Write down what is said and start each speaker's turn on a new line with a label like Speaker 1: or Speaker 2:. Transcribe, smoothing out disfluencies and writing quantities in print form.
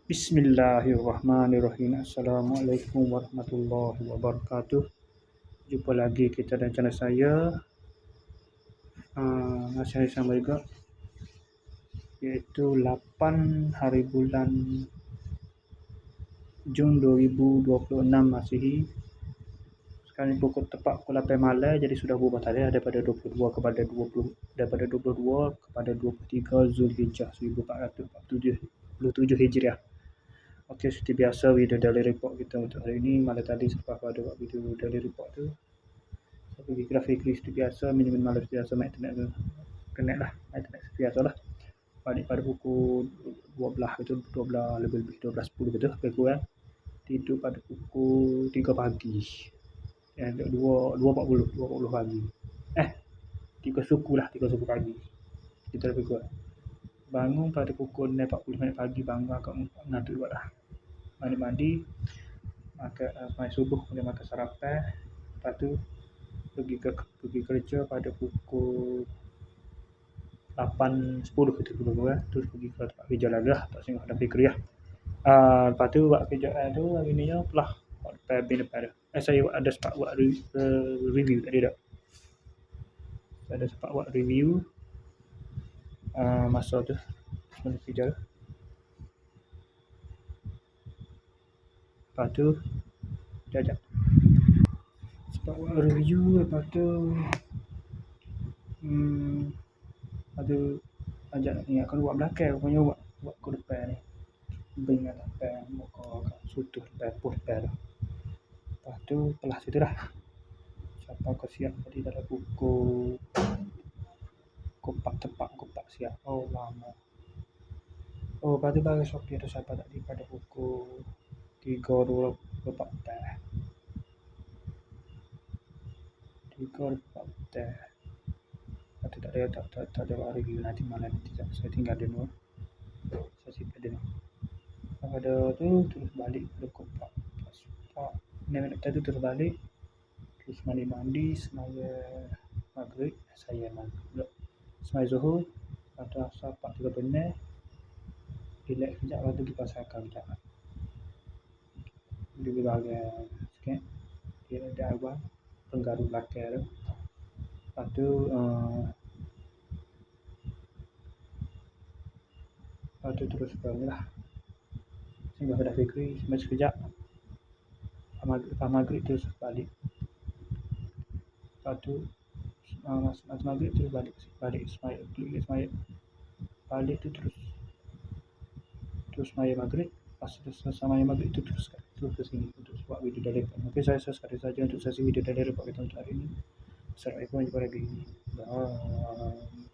Speaker 1: Bismillahirrahmanirrahim. Assalamualaikum warahmatullahi wabarakatuh. Jumpa lagi kita dan channel saya. Masih hari sama juga, iaitu 8 hari bulan Jun 2026 Masihi. Sekarang pukul tepat pukul 8 malam, jadi sudah berubah tarikh daripada 22 kepada 20 daripada 22 kepada 23 Zulhijjah 1447 Hijriah. Okey, seperti biasa video daily report kita untuk hari ini. Malam tadi selepas ada buat video daily report tu, saya pergi grafik seperti biasa, minum malam seperti biasa, main internet tu. Connect lah, main internet seperti biasa lah. Balik pada pukul 12 gitu, 12 lebih-lebih 12.10 gitu, lebih kurang. Tidur pada pukul 3 pagi. 2.40 pagi. 3 suku pagi. Kita lebih kurang. Bangun pada pukul 6.40 pagi, bangun agak ngantuk juga lah. Mandi, makan main subuh, kemudian makan sarapan. Lepas tu pergi kerja pada pukul 8.10 kita keluar. Terus pergi ke tempat kerja lagi lah, tak singgah ada fikri lah. Lepas tu buat kerjaan tu hari ni je pelah depan tu. Saya ada sempat buat review tadi tak? Saya ada sempat buat review masa tu sebelum kerja. Lepas tu jajak sempat buat review. Lepas tu ajak nak ingatkan buat belakang, rupanya buat ke depan ni. Bing kat depan, muka kat sutuh depan, post depan tu. Lepas tu pelah situ dah. Sampai ke siap tadi dalam pukul 4 siap. Oh lama. Lepas tu baru Shopee tu sampai tadi pada pukul 3.24 petang. 3.24 petang. Lepas tu tak ada buat review nanti malam nanti. Saya tinggal dulu. Saya simpan dulu. Pada tu terus balik ke kopak. Minit tadi terus balik. Terus mandi, semaya maghrib. Semaya zuhur. Lepas tu asal 4.3 benar. Relax sekejap, lepas tu pergi pasar sekejap. Dia bahagian sikit. Dia ada abang penggaruk belakang tu. Lepas tu terus ke ni lah. Singgah pada fikri sampai sekejap. Lepas maghrib terus balik. Lepas tu masa maghrib terus balik semaya, klik semaya. Balik tu terus semaya maghrib. Lepas tu selesai semaya maghrib tu terus ke sini untuk buat video daily report. Okey, saya sekadar saja untuk sesi video daily report kita untuk hari ini. Assalamualaikum warahmatullahi wabarakatuh. Bye.